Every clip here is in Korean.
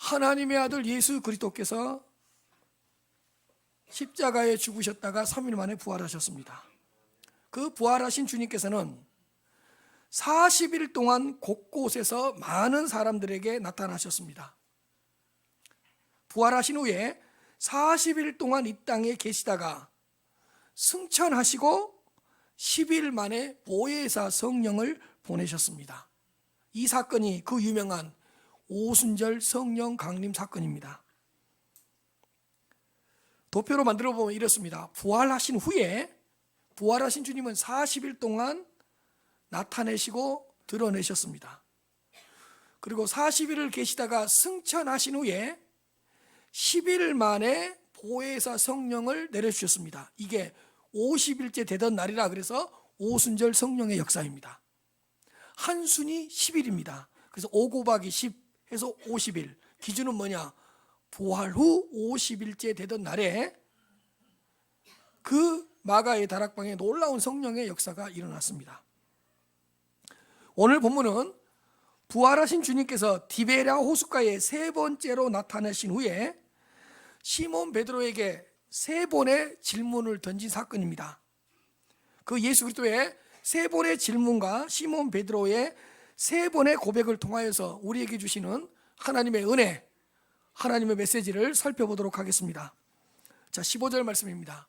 하나님의 아들 예수 그리스도께서 십자가에 죽으셨다가 3일 만에 부활하셨습니다. 그 부활하신 주님께서는 40일 동안 곳곳에서 많은 사람들에게 나타나셨습니다. 부활하신 후에 40일 동안 이 땅에 계시다가 승천하시고 10일 만에 보혜사 성령을 보내셨습니다. 이 사건이 그 유명한 오순절 성령 강림 사건입니다. 도표로 만들어 보면 이렇습니다. 부활하신 후에 부활하신 주님은 40일 동안 나타내시고 드러내셨습니다. 그리고 40일을 계시다가 승천하신 후에 10일 만에 보혜사 성령을 내려주셨습니다. 이게 50일째 되던 날이라 그래서 오순절 성령의 역사입니다. 한 순이 10일입니다. 그래서 5 곱하기 10 해서 50일. 기준은 뭐냐? 부활 후 50일째 되던 날에 그 마가의 다락방에 놀라운 성령의 역사가 일어났습니다. 오늘 본문은 부활하신 주님께서 디베랴 호숫가에 세 번째로 나타나신 후에 시몬 베드로에게 세 번의 질문을 던진 사건입니다. 그 예수 그리스도의 세 번의 질문과 시몬 베드로의 세 번의 고백을 통하여서 우리에게 주시는 하나님의 은혜, 하나님의 메시지를 살펴보도록 하겠습니다. 자, 15절 말씀입니다.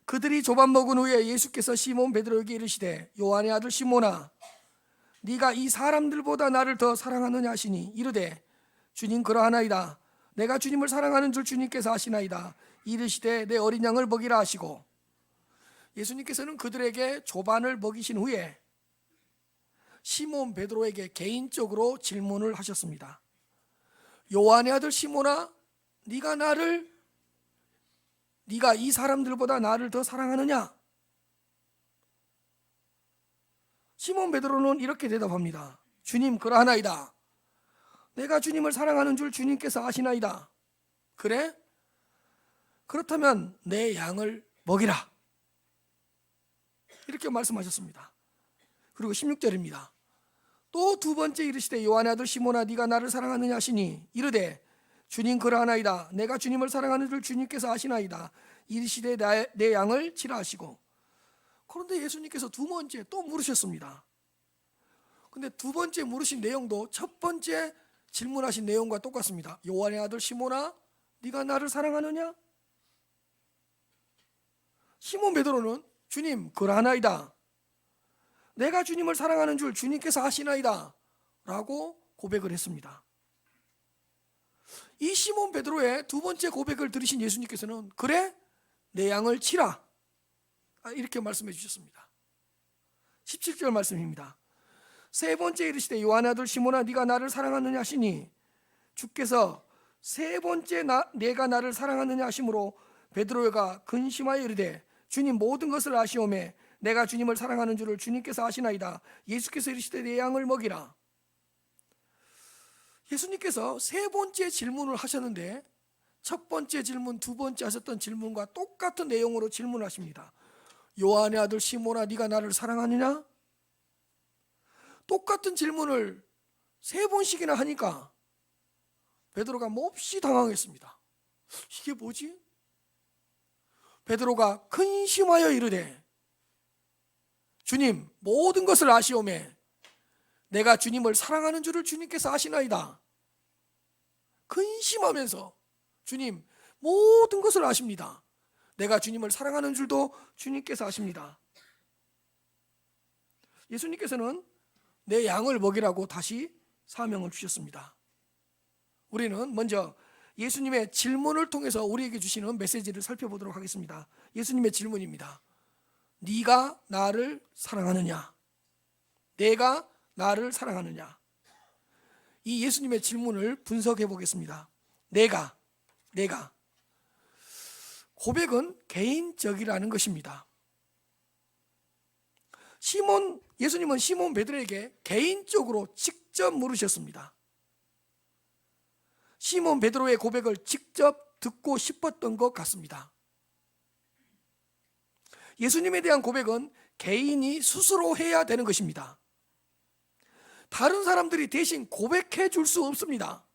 그들이 조반 먹은 후에 예수께서 시몬 베드로에게 이르시되 요한의 아들 시몬아 네가 이 사람들보다 나를 더 사랑하느냐 하시니 이르되 주님 그러하나이다. 내가 주님을 사랑하는 줄 주님께서 아시나이다. 이르시되 내 어린 양을 먹이라 하시고, 예수님께서는 그들에게 조반을 먹이신 후에 시몬 베드로에게 개인적으로 질문을 하셨습니다. 요한의 아들 시몬아 네가 이 사람들보다 나를 더 사랑하느냐? 시몬 베드로는 이렇게 대답합니다. 주님 그러하나이다. 내가 주님을 사랑하는 줄 주님께서 아시나이다. 그래? 그렇다면 내 양을 먹이라. 이렇게 말씀하셨습니다. 그리고 16절입니다. 또 두 번째 이르시되 요한의 아들 시몬아 네가 나를 사랑하느냐 하시니 이르되 주님 그러하나이다. 내가 주님을 사랑하는 줄 주님께서 아시나이다. 이르시되 내 양을 치라 하시고, 그런데 예수님께서 두 번째 또 물으셨습니다. 근데 두 번째 물으신 내용도 첫 번째 질문하신 내용과 똑같습니다. 요한의 아들 시몬아 네가 나를 사랑하느냐? 시몬 베드로는 주님 그러하나이다. 내가 주님을 사랑하는 줄 주님께서 아시나이다 라고 고백을 했습니다. 이 시몬 베드로의 두 번째 고백을 들으신 예수님께서는 그래? 내 양을 치라 이렇게 말씀해 주셨습니다. 17절 말씀입니다. 세 번째 이르시되 요한의 아들 시몬아 네가 나를 사랑하느냐 하시니 주께서 세 번째 내가 나를 사랑하느냐 하심으로 베드로가 근심하여 이르되 주님 모든 것을 아시오매 내가 주님을 사랑하는 줄을 주님께서 아시나이다. 예수께서 이르시되 내 양을 먹이라. 예수님께서 세 번째 질문을 하셨는데 첫 번째 질문, 두 번째 하셨던 질문과 똑같은 내용으로 질문하십니다. 요한의 아들 시몬아 네가 나를 사랑하느냐? 똑같은 질문을 세 번씩이나 하니까 베드로가 몹시 당황했습니다. 이게 뭐지? 베드로가 근심하여 이르되 주님 모든 것을 아시오매 내가 주님을 사랑하는 줄을 주님께서 아시나이다. 근심하면서 주님 모든 것을 아십니다. 내가 주님을 사랑하는 줄도 주님께서 아십니다. 예수님께서는 내 양을 먹이라고 다시 사명을 주셨습니다. 우리는 먼저 예수님의 질문을 통해서 우리에게 주시는 메시지를 살펴보도록 하겠습니다. 예수님의 질문입니다. 네가 나를 사랑하느냐? 내가 나를 사랑하느냐? 이 예수님의 질문을 분석해 보겠습니다. 내가 고백은 개인적이라는 것입니다. 예수님은 시몬 베드로에게 개인적으로 직접 물으셨습니다. 시몬 베드로의 고백을 직접 듣고 싶었던 것 같습니다. 예수님에 대한 고백은 개인이 스스로 해야 되는 것입니다. 다른 사람들이 대신 고백해 줄 수 없습니다.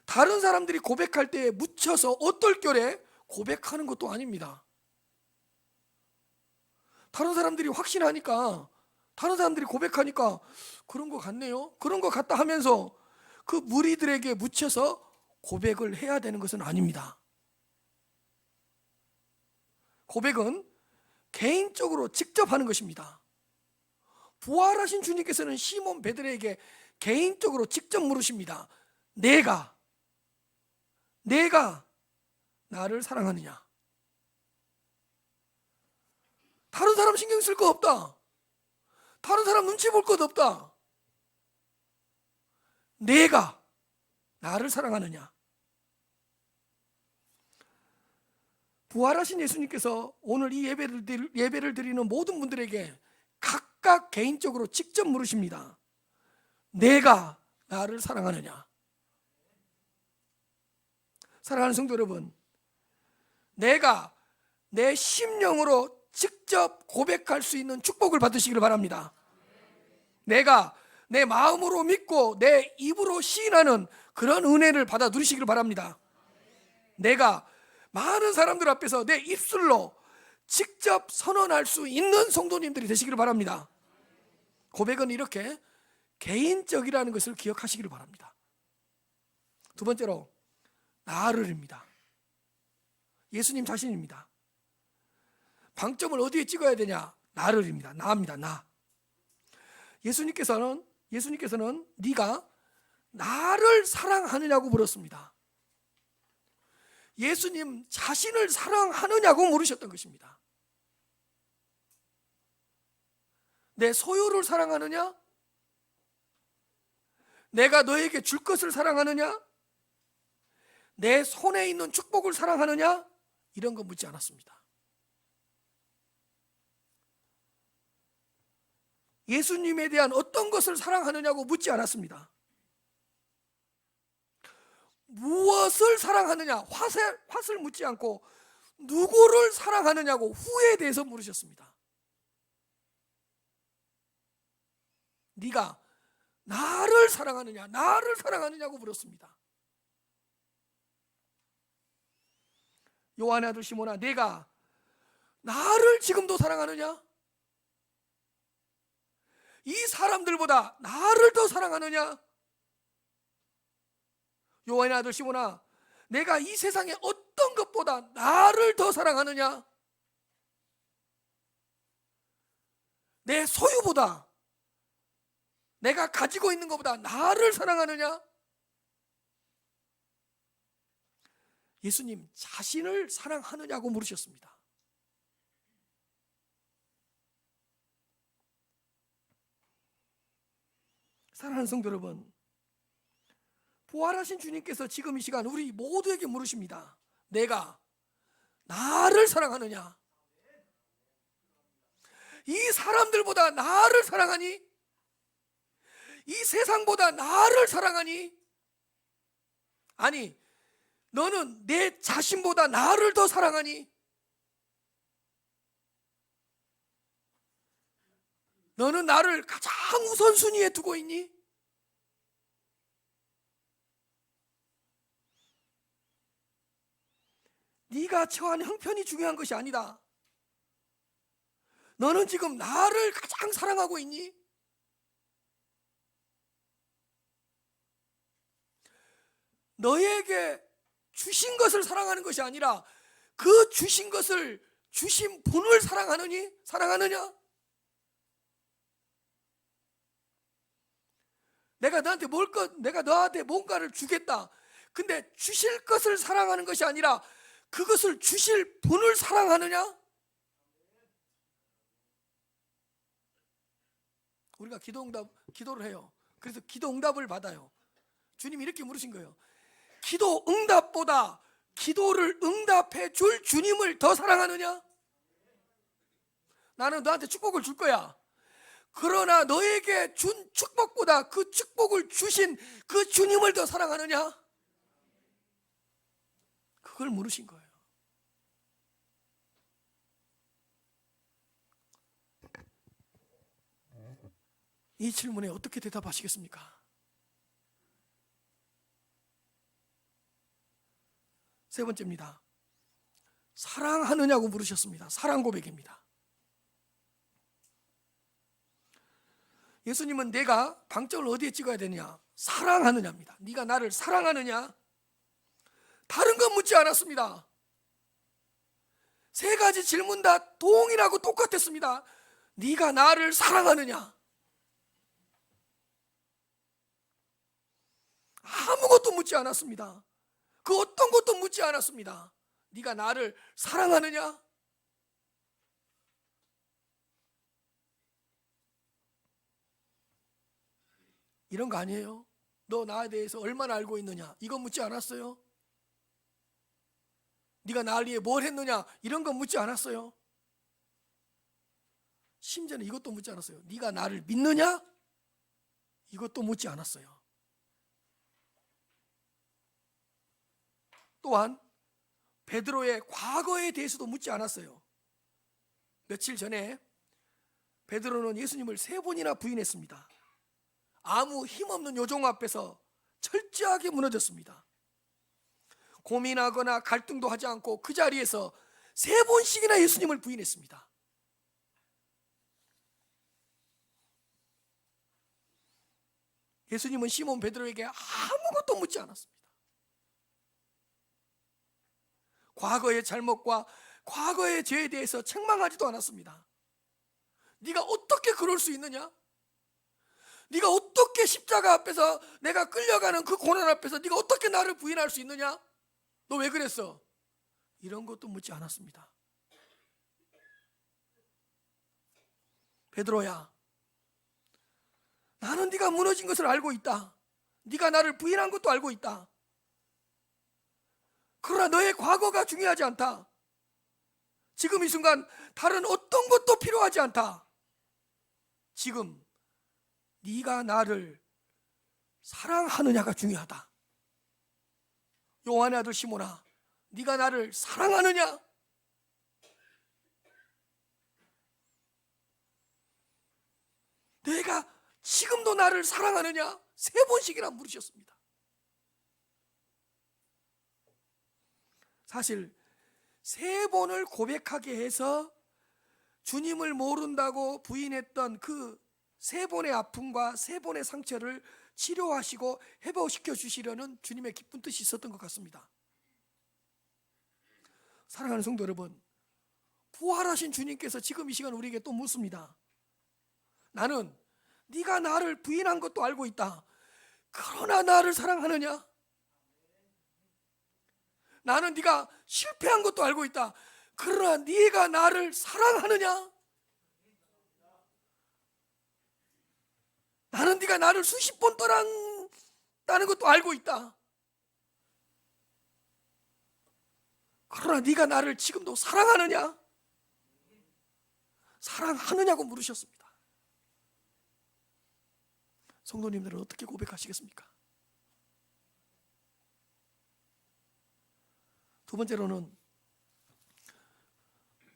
다른 사람들이 고백할 때에 묻혀서 어떨결에 고백하는 것도 아닙니다. 다른 사람들이 확신하니까, 다른 사람들이 고백하니까 그런 것 같네요, 그런 것 같다 하면서 그 무리들에게 묻혀서 고백을 해야 되는 것은 아닙니다. 고백은 개인적으로 직접 하는 것입니다. 부활하신 주님께서는 시몬 베드로에게 개인적으로 직접 물으십니다. 내가 나를 사랑하느냐? 다른 사람 신경 쓸 거 없다. 다른 사람 눈치 볼 것 없다. 내가 나를 사랑하느냐? 부활하신 예수님께서 오늘 이 예배를 드리는 모든 분들에게 각각 개인적으로 직접 물으십니다. 내가 나를 사랑하느냐? 사랑하는 성도 여러분, 내가 내 심령으로 직접 고백할 수 있는 축복을 받으시기를 바랍니다. 내가 내 마음으로 믿고 내 입으로 시인하는 그런 은혜를 받아 누리시기를 바랍니다. 내가 많은 사람들 앞에서 내 입술로 직접 선언할 수 있는 성도님들이 되시기를 바랍니다. 고백은 이렇게 개인적이라는 것을 기억하시기를 바랍니다. 두 번째로 나를입니다. 예수님 자신입니다. 방점을 어디에 찍어야 되냐? 나를입니다. 나입니다. 나. 예수님께서는 네가 나를 사랑하느냐고 물었습니다. 예수님 자신을 사랑하느냐고 물으셨던 것입니다. 내 소유를 사랑하느냐? 내가 너에게 줄 것을 사랑하느냐? 내 손에 있는 축복을 사랑하느냐? 이런 거 묻지 않았습니다. 예수님에 대한 어떤 것을 사랑하느냐고 묻지 않았습니다. 무엇을 사랑하느냐? 왓을 묻지 않고 누구를 사랑하느냐고 후에 대해서 물으셨습니다. 네가 나를 사랑하느냐? 나를 사랑하느냐고 물었습니다. 요한의 아들 시몬아, 내가 나를 지금도 사랑하느냐? 이 사람들보다 나를 더 사랑하느냐? 요한의 아들 시몬아, 내가 이 세상의 어떤 것보다 나를 더 사랑하느냐? 내 소유보다, 내가 가지고 있는 것보다 나를 사랑하느냐? 예수님 자신을 사랑하느냐고 물으셨습니다. 사랑하는 성도 여러분, 부활하신 주님께서 지금 이 시간 우리 모두에게 물으십니다. 내가 나를 사랑하느냐? 이 사람들보다 나를 사랑하니? 이 세상보다 나를 사랑하니? 아니, 너는 내 자신보다 나를 더 사랑하니? 너는 나를 가장 우선순위에 두고 있니? 네가 처한 형편이 중요한 것이 아니다. 너는 지금 나를 가장 사랑하고 있니? 너에게 주신 것을 사랑하는 것이 아니라 그 주신 것을 주신 분을 사랑하느냐? 내가 너한테 뭔가를 주겠다. 근데 주실 것을 사랑하는 것이 아니라 그것을 주실 분을 사랑하느냐? 우리가 기도를 해요. 그래서 기도 응답을 받아요. 주님이 이렇게 물으신 거예요. 기도 응답보다 기도를 응답해 줄 주님을 더 사랑하느냐? 나는 너한테 축복을 줄 거야. 그러나 너에게 준 축복보다 그 축복을 주신 그 주님을 더 사랑하느냐? 그걸 물으신 거예요. 이 질문에 어떻게 대답하시겠습니까? 세 번째입니다. 사랑하느냐고 물으셨습니다. 사랑 고백입니다. 예수님은 내가 방점을 어디에 찍어야 되냐? 사랑하느냐입니다. 네가 나를 사랑하느냐? 다른 건 묻지 않았습니다. 세 가지 질문 다 동일하고 똑같았습니다. 네가 나를 사랑하느냐? 아무것도 묻지 않았습니다. 그 어떤 것도 묻지 않았습니다. 네가 나를 사랑하느냐? 이런 거 아니에요? 너 나에 대해서 얼마나 알고 있느냐? 이건 묻지 않았어요? 네가 나를 위해 뭘 했느냐? 이런 건 묻지 않았어요? 심지어는 이것도 묻지 않았어요. 네가 나를 믿느냐? 이것도 묻지 않았어요. 또한 베드로의 과거에 대해서도 묻지 않았어요. 며칠 전에 베드로는 예수님을 3번이나 부인했습니다. 아무 힘없는 요종 앞에서 철저하게 무너졌습니다. 고민하거나 갈등도 하지 않고 그 자리에서 3번씩이나 예수님을 부인했습니다. 예수님은 시몬 베드로에게 아무것도 묻지 않았습니다. 과거의 잘못과 과거의 죄에 대해서 책망하지도 않았습니다. 네가 어떻게 그럴 수 있느냐? 네가 어떻게 십자가 앞에서 내가 끌려가는 그 고난 앞에서 네가 어떻게 나를 부인할 수 있느냐? 너 왜 그랬어? 이런 것도 묻지 않았습니다. 베드로야, 나는 네가 무너진 것을 알고 있다. 네가 나를 부인한 것도 알고 있다. 그러나 너의 과거가 중요하지 않다. 지금 이 순간 다른 어떤 것도 필요하지 않다. 지금 네가 나를 사랑하느냐가 중요하다. 요한의 아들 시몬아, 네가 나를 사랑하느냐? 내가 지금도 나를 사랑하느냐? 3번씩이나 물으셨습니다. 사실 3번을 고백하게 해서 주님을 모른다고 부인했던 그 3번의 아픔과 3번의 상처를 치료하시고 회복시켜 주시려는 주님의 기쁜 뜻이 있었던 것 같습니다. 사랑하는 성도 여러분, 부활하신 주님께서 지금 이 시간 우리에게 또 묻습니다. 나는 네가 나를 부인한 것도 알고 있다. 그러나 나를 사랑하느냐? 나는 네가 실패한 것도 알고 있다. 그러나 네가 나를 사랑하느냐? 나는 네가 나를 수십 번 떠났다는 것도 알고 있다. 그러나 네가 나를 지금도 사랑하느냐? 사랑하느냐고 물으셨습니다. 성도님들은 어떻게 고백하시겠습니까? 두 번째로는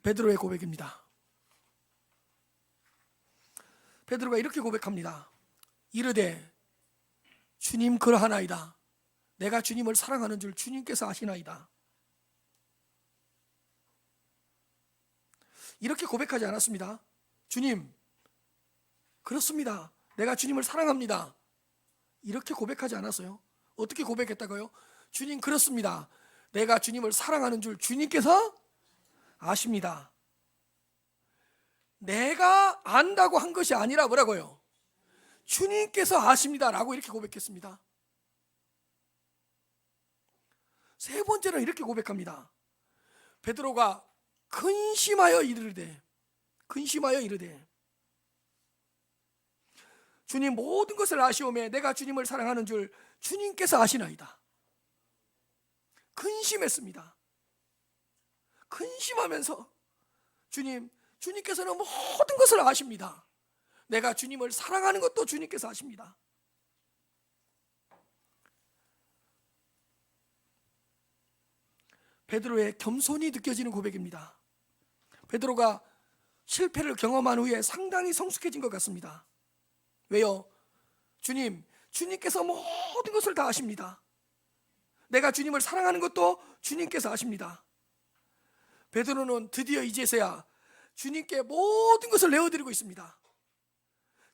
베드로의 고백입니다. 베드로가 이렇게 고백합니다. 이르되 주님 그러하나이다. 내가 주님을 사랑하는 줄 주님께서 아시나이다. 이렇게 고백하지 않았습니다. 주님, 그렇습니다. 내가 주님을 사랑합니다. 이렇게 고백하지 않았어요. 어떻게 고백했다고요? 주님, 그렇습니다. 내가 주님을 사랑하는 줄 주님께서 아십니다. 내가 안다고 한 것이 아니라 뭐라고요? 주님께서 아십니다라고 이렇게 고백했습니다. 3번째는 이렇게 고백합니다. 베드로가 근심하여 이르되 주님 모든 것을 아시오매 내가 주님을 사랑하는 줄 주님께서 아시나이다. 근심했습니다. 근심하면서 주님께서는 모든 것을 아십니다. 내가 주님을 사랑하는 것도 주님께서 아십니다. 베드로의 겸손이 느껴지는 고백입니다. 베드로가 실패를 경험한 후에 상당히 성숙해진 것 같습니다. 왜요? 주님께서 모든 것을 다 아십니다. 내가 주님을 사랑하는 것도 주님께서 아십니다. 베드로는 드디어 이제서야 주님께 모든 것을 내어드리고 있습니다.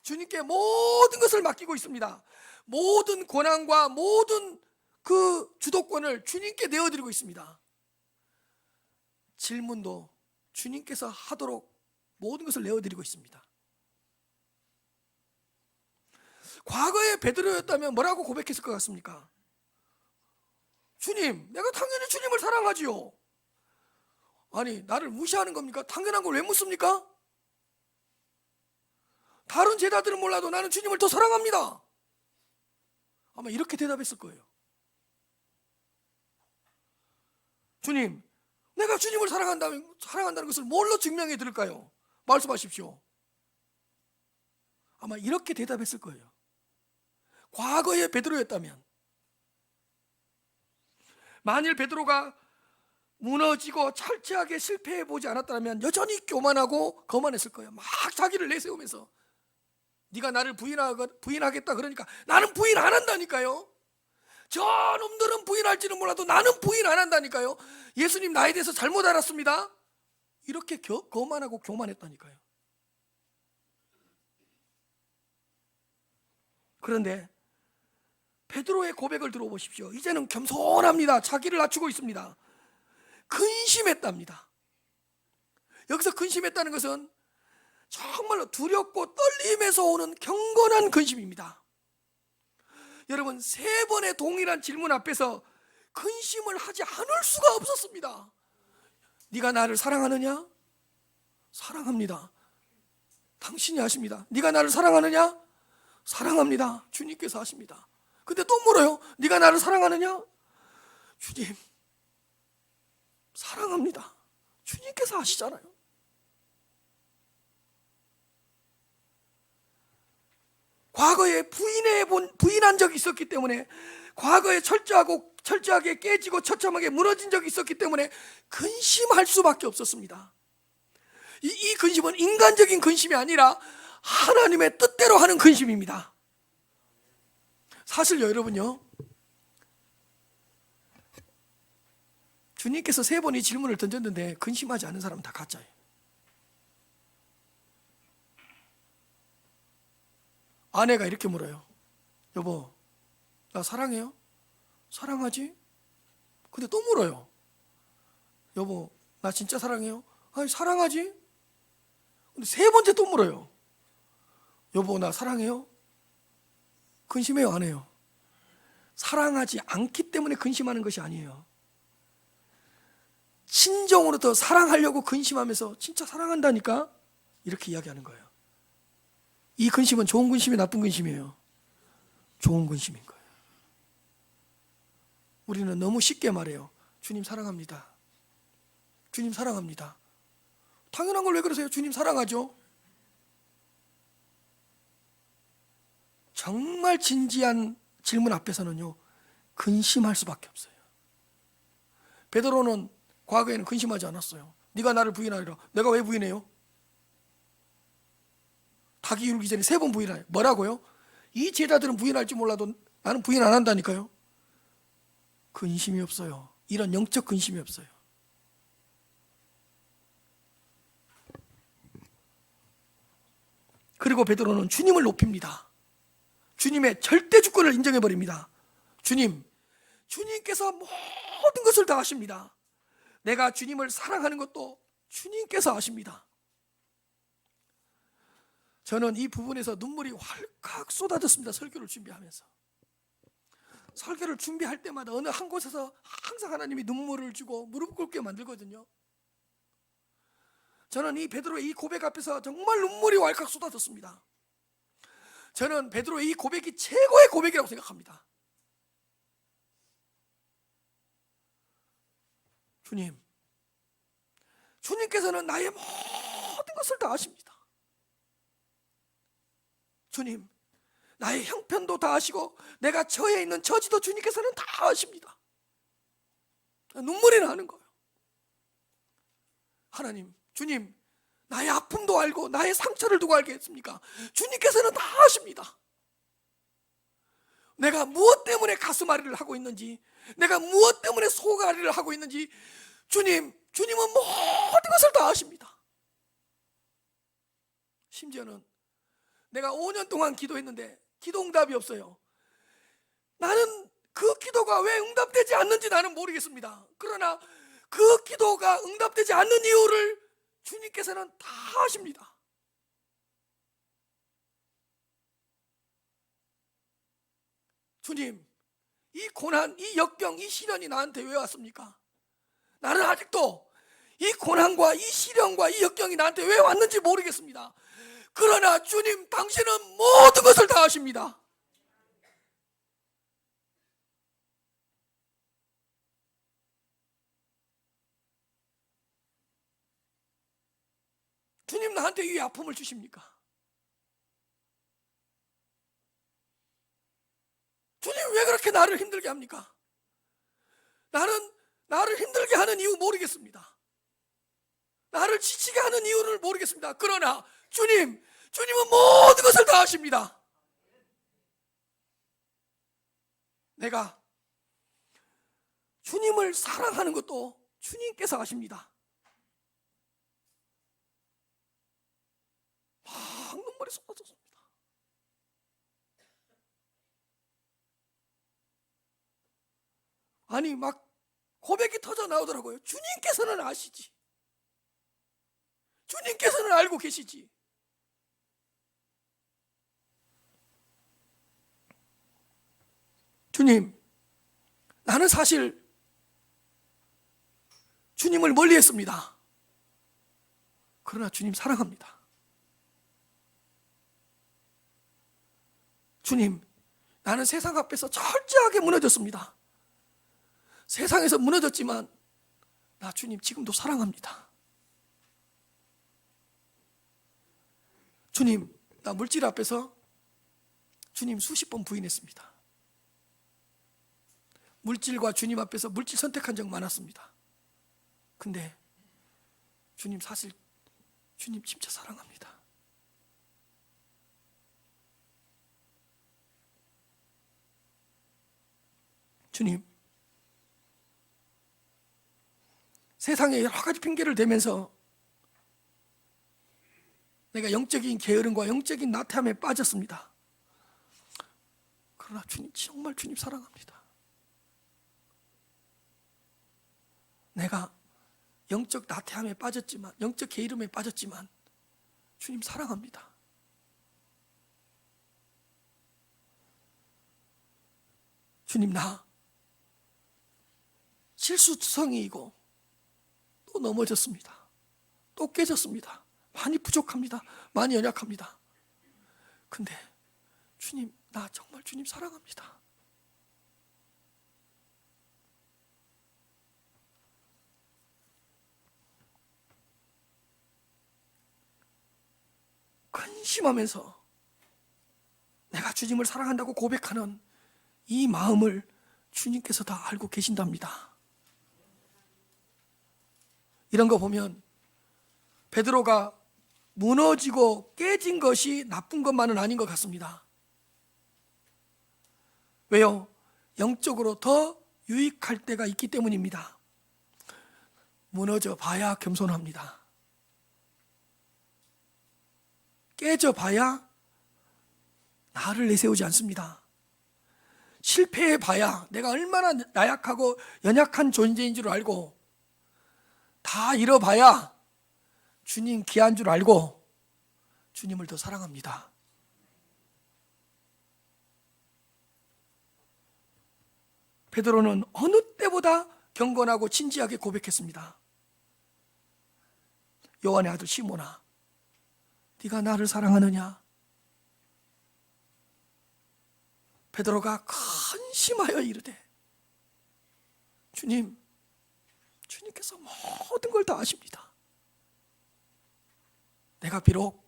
주님께 모든 것을 맡기고 있습니다. 모든 권한과 모든 그 주도권을 주님께 내어드리고 있습니다. 질문도 주님께서 하도록 모든 것을 내어드리고 있습니다. 과거에 베드로였다면 뭐라고 고백했을 것 같습니까? 주님, 내가 당연히 주님을 사랑하지요. 아니, 나를 무시하는 겁니까? 당연한 걸 왜 묻습니까? 다른 제자들은 몰라도 나는 주님을 더 사랑합니다. 아마 이렇게 대답했을 거예요. 주님, 내가 주님을 사랑한다는 것을 뭘로 증명해 드릴까요? 말씀하십시오. 아마 이렇게 대답했을 거예요. 과거의 베드로였다면, 만일 베드로가 무너지고 철저하게 실패해 보지 않았다면 여전히 교만하고 거만했을 거예요. 막 자기를 내세우면서 네가 나를 부인하겠다 그러니까 나는 부인 안 한다니까요. 저 놈들은 부인할지는 몰라도 나는 부인 안 한다니까요. 예수님 나에 대해서 잘못 알았습니다. 이렇게 거만하고 교만했다니까요. 그런데 베드로의 고백을 들어보십시오. 이제는 겸손합니다. 자기를 낮추고 있습니다. 근심했답니다. 여기서 근심했다는 것은 정말로 두렵고 떨림에서 오는 경건한 근심입니다. 여러분, 3번의 동일한 질문 앞에서 근심을 하지 않을 수가 없었습니다. 네가 나를 사랑하느냐? 사랑합니다. 당신이 아십니다. 네가 나를 사랑하느냐? 사랑합니다. 주님께서 아십니다. 근데 또 물어요. 네가 나를 사랑하느냐? 주님, 사랑합니다. 주님께서 아시잖아요. 과거에 부인한 적이 있었기 때문에, 과거에 철저하게 깨지고 처참하게 무너진 적이 있었기 때문에 근심할 수밖에 없었습니다. 이 근심은 인간적인 근심이 아니라 하나님의 뜻대로 하는 근심입니다. 사실요, 여러분요, 주님께서 3번 이 질문을 던졌는데 근심하지 않은 사람은 다 가짜예요. 아내가 이렇게 물어요. 여보, 나 사랑해요? 사랑하지? 근데 또 물어요. 여보, 나 진짜 사랑해요? 아니, 사랑하지? 근데 3번째 또 물어요. 여보, 나 사랑해요? 근심해요, 안 해요? 사랑하지 않기 때문에 근심하는 것이 아니에요. 진정으로 더 사랑하려고 근심하면서 진짜 사랑한다니까? 이렇게 이야기하는 거예요. 이 근심은 좋은 근심이 나쁜 근심이에요? 좋은 근심인 거예요. 우리는 너무 쉽게 말해요. 주님 사랑합니다. 주님 사랑합니다. 당연한 걸 왜 그러세요? 주님 사랑하죠. 정말 진지한 질문 앞에서는요, 근심할 수밖에 없어요. 베드로는 과거에는 근심하지 않았어요. 네가 나를 부인하리라. 내가 왜 부인해요? 닭이 이루기 전에 3번 부인해요. 뭐라고요? 이 제자들은 부인할지 몰라도 나는 부인 안 한다니까요. 근심이 없어요. 이런 영적 근심이 없어요. 그리고 베드로는 주님을 높입니다. 주님의 절대 주권을 인정해 버립니다. 주님께서 모든 것을 다 아십니다. 내가 주님을 사랑하는 것도 주님께서 아십니다. 저는 이 부분에서 눈물이 활칵 쏟아졌습니다. 설교를 준비하면서. 설교를 준비할 때마다 어느 한 곳에서 항상 하나님이 눈물을 주고 무릎 꿇게 만들거든요. 저는 이 베드로의 이 고백 앞에서 정말 눈물이 왈칵 쏟아졌습니다. 저는 베드로의 이 고백이 최고의 고백이라고 생각합니다. 주님께서는 나의 모든 것을 다 아십니다. 주님, 나의 형편도 다 아시고 내가 처해 있는 처지도 주님께서는 다 아십니다. 눈물이 나는 거예요. 하나님, 주님, 나의 아픔도 알고 나의 상처를 두고 알겠습니까? 주님께서는 다 아십니다. 내가 무엇 때문에 가슴앓이를 하고 있는지, 내가 무엇 때문에 속앓이를 하고 있는지 주님은 모든 것을 다 아십니다. 심지어는 내가 5년 동안 기도했는데 기도 응답이 없어요. 나는 그 기도가 왜 응답되지 않는지 나는 모르겠습니다. 그러나 그 기도가 응답되지 않는 이유를 주님께서는 다 아십니다. 주님, 이 고난, 이 역경, 이 시련이 나한테 왜 왔습니까? 나는 아직도 이 고난과 이 시련과 이 역경이 나한테 왜 왔는지 모르겠습니다. 그러나 주님, 당신은 모든 것을 다 아십니다. 주님, 나한테 이 아픔을 주십니까? 주님, 왜 그렇게 나를 힘들게 합니까? 나를 힘들게 하는 이유 모르겠습니다. 나를 지치게 하는 이유를 모르겠습니다. 그러나 주님은 모든 것을 다 아십니다. 내가 주님을 사랑하는 것도 주님께서 아십니다. 막 눈물이 쏟아졌습니다. 아니, 막 고백이 터져 나오더라고요. 주님께서는 아시지. 주님께서는 알고 계시지. 주님, 나는 사실 주님을 멀리 했습니다. 그러나 주님 사랑합니다. 주님, 나는 세상 앞에서 철저하게 무너졌습니다. 세상에서 무너졌지만 나 주님 지금도 사랑합니다. 주님, 나 물질 앞에서 주님 수십 번 부인했습니다. 물질과 주님 앞에서 물질 선택한 적 많았습니다. 근데 주님, 사실 주님 진짜 사랑합니다. 주님, 세상에 여러 가지 핑계를 대면서 내가 영적인 게으름과 영적인 나태함에 빠졌습니다. 그러나 주님, 정말 주님 사랑합니다. 내가 영적 나태함에 빠졌지만, 영적 게으름에 빠졌지만 주님 사랑합니다. 주님, 나 실수성이고 또 넘어졌습니다. 또 깨졌습니다. 많이 부족합니다. 많이 연약합니다. 근데 주님, 나 정말 주님 사랑합니다. 근심하면서 내가 주님을 사랑한다고 고백하는 이 마음을 주님께서 다 알고 계신답니다. 이런 거 보면 베드로가 무너지고 깨진 것이 나쁜 것만은 아닌 것 같습니다. 왜요? 영적으로 더 유익할 때가 있기 때문입니다. 무너져 봐야 겸손합니다. 깨져 봐야 나를 내세우지 않습니다. 실패해 봐야 내가 얼마나 나약하고 연약한 존재인 줄 알고, 다 잃어봐야 주님 귀한 줄 알고 주님을 더 사랑합니다. 베드로는 어느 때보다 경건하고 진지하게 고백했습니다. 요한의 아들 시몬아, 네가 나를 사랑하느냐? 베드로가 근심하여 이르되, 주님께서 모든 걸 다 아십니다. 내가 비록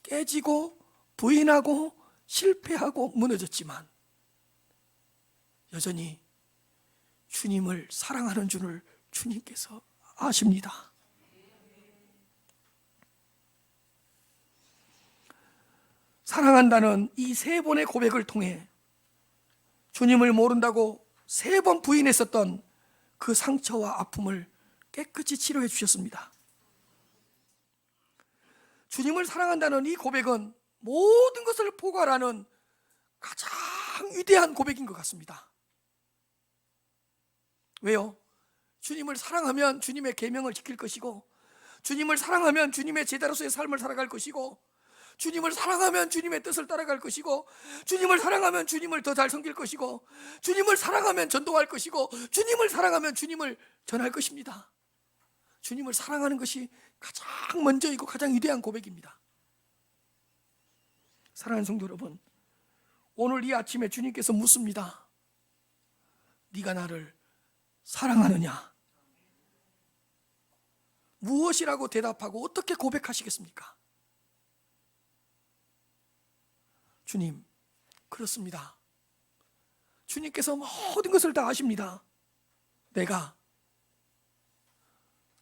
깨지고 부인하고 실패하고 무너졌지만 여전히 주님을 사랑하는 줄을 주님께서 아십니다. 사랑한다는 이 세 번의 고백을 통해 주님을 모른다고 3번 부인했었던 그 상처와 아픔을 깨끗이 치료해 주셨습니다. 주님을 사랑한다는 이 고백은 모든 것을 포괄하는 가장 위대한 고백인 것 같습니다. 왜요? 주님을 사랑하면 주님의 계명을 지킬 것이고, 주님을 사랑하면 주님의 제자로서의 삶을 살아갈 것이고, 주님을 사랑하면 주님의 뜻을 따라갈 것이고, 주님을 사랑하면 주님을 더 잘 섬길 것이고, 주님을 사랑하면 전도할 것이고, 주님을 사랑하면 주님을 전할 것입니다. 주님을 사랑하는 것이 가장 먼저이고 가장 위대한 고백입니다. 사랑하는 성도 여러분, 오늘 이 아침에 주님께서 묻습니다. 네가 나를 사랑하느냐? 무엇이라고 대답하고 어떻게 고백하시겠습니까? 주님, 그렇습니다. 주님께서 모든 것을 다 아십니다. 내가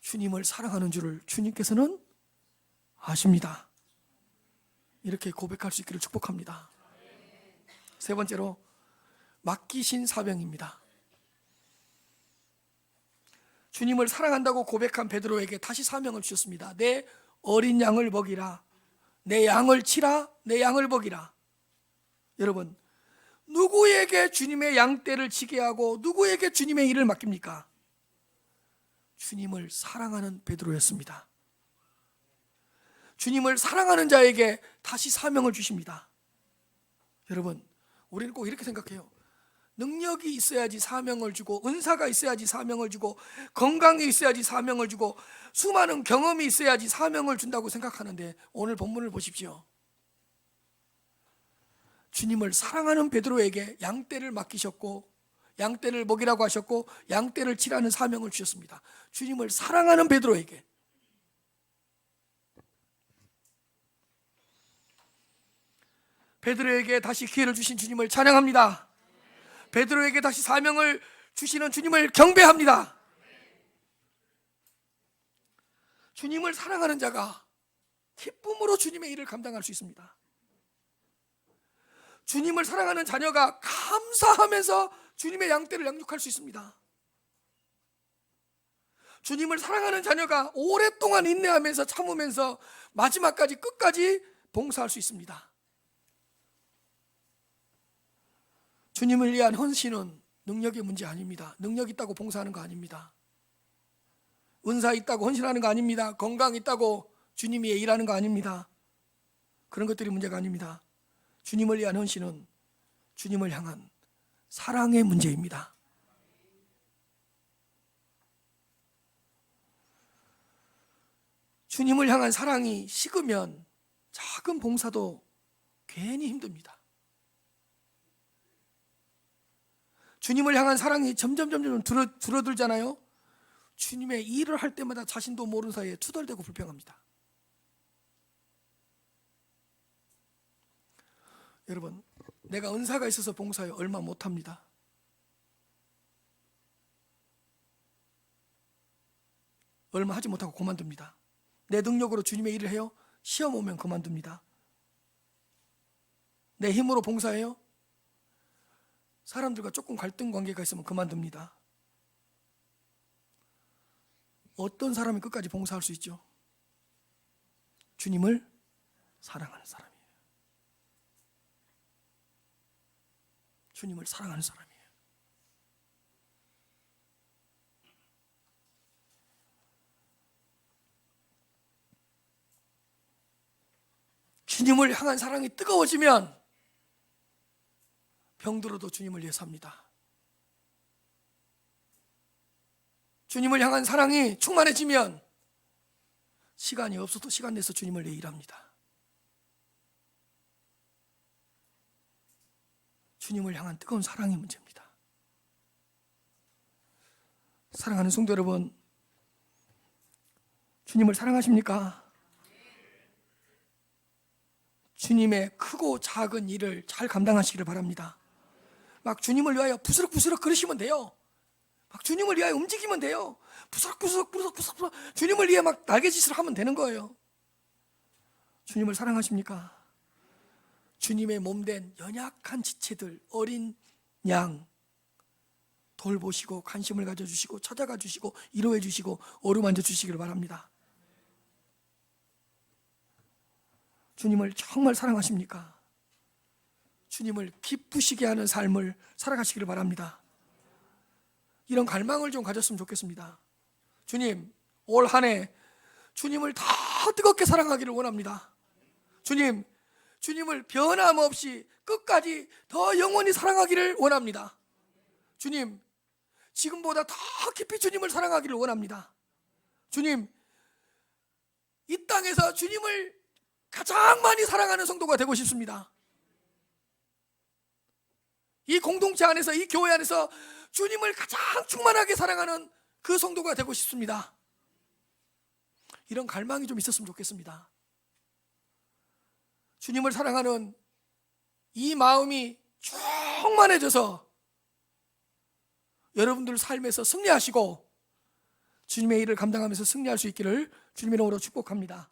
주님을 사랑하는 줄을 주님께서는 아십니다. 이렇게 고백할 수 있기를 축복합니다. 3번째로, 맡기신 사명입니다. 주님을 사랑한다고 고백한 베드로에게 다시 사명을 주셨습니다. 내 어린 양을 먹이라, 내 양을 치라, 내 양을 먹이라. 여러분, 누구에게 주님의 양떼를 치게 하고 누구에게 주님의 일을 맡깁니까? 주님을 사랑하는 베드로였습니다. 주님을 사랑하는 자에게 다시 사명을 주십니다. 여러분, 우리는 꼭 이렇게 생각해요. 능력이 있어야지 사명을 주고, 은사가 있어야지 사명을 주고, 건강이 있어야지 사명을 주고, 수많은 경험이 있어야지 사명을 준다고 생각하는데, 오늘 본문을 보십시오. 주님을 사랑하는 베드로에게 양떼를 맡기셨고, 양떼를 먹이라고 하셨고, 양떼를 치라는 사명을 주셨습니다. 주님을 사랑하는 베드로에게. 베드로에게 다시 기회를 주신 주님을 찬양합니다. 베드로에게 다시 사명을 주시는 주님을 경배합니다. 주님을 사랑하는 자가 기쁨으로 주님의 일을 감당할 수 있습니다. 주님을 사랑하는 자녀가 감사하면서 주님의 양떼를 양육할 수 있습니다. 주님을 사랑하는 자녀가 오랫동안 인내하면서 참으면서 마지막까지 끝까지 봉사할 수 있습니다. 주님을 위한 헌신은 능력의 문제 아닙니다. 능력 있다고 봉사하는 거 아닙니다. 은사 있다고 헌신하는 거 아닙니다. 건강 있다고 주님 위해 일하는 거 아닙니다. 그런 것들이 문제가 아닙니다. 주님을 위한 헌신은 주님을 향한 사랑의 문제입니다. 주님을 향한 사랑이 식으면 작은 봉사도 괜히 힘듭니다. 주님을 향한 사랑이 점점 줄어들잖아요. 주님의 일을 할 때마다 자신도 모르는 사이에 투덜대고 불평합니다. 여러분, 내가 은사가 있어서 봉사해 얼마 못합니다. 얼마 하지 못하고 그만둡니다. 내 능력으로 주님의 일을 해요? 시험 오면 그만둡니다. 내 힘으로 봉사해요? 사람들과 조금 갈등 관계가 있으면 그만둡니다. 어떤 사람이 끝까지 봉사할 수 있죠? 주님을 사랑하는 사람이에요. 주님을 사랑하는 사람이에요. 주님을 향한 사랑이 뜨거워지면 병들어도 주님을 위해 삽니다. 주님을 향한 사랑이 충만해지면 시간이 없어도 시간 내서 주님을 위해 일합니다. 주님을 향한 뜨거운 사랑이 문제입니다. 사랑하는 성도 여러분, 주님을 사랑하십니까? 주님의 크고 작은 일을 잘 감당하시기를 바랍니다. 막 주님을 위하여 부스럭부스럭 그러시면 돼요. 막 주님을 위하여 움직이면 돼요. 부스럭부스럭 주님을 위해 막 날개짓을 하면 되는 거예요. 주님을 사랑하십니까? 주님의 몸된 연약한 지체들, 어린 양 돌보시고 관심을 가져주시고 찾아가 주시고 위로해 주시고 어루만져 주시기를 바랍니다. 주님을 정말 사랑하십니까? 주님을 기쁘시게 하는 삶을 살아가시기를 바랍니다. 이런 갈망을 좀 가졌으면 좋겠습니다. 주님, 올 한 해 주님을 더 뜨겁게 사랑하기를 원합니다. 주님, 주님을 변함없이 끝까지 더 영원히 사랑하기를 원합니다. 주님, 지금보다 더 깊이 주님을 사랑하기를 원합니다. 주님, 이 땅에서 주님을 가장 많이 사랑하는 성도가 되고 싶습니다. 이 공동체 안에서, 이 교회 안에서 주님을 가장 충만하게 사랑하는 그 성도가 되고 싶습니다. 이런 갈망이 좀 있었으면 좋겠습니다. 주님을 사랑하는 이 마음이 충만해져서 여러분들 삶에서 승리하시고 주님의 일을 감당하면서 승리할 수 있기를 주님의 이름으로 축복합니다.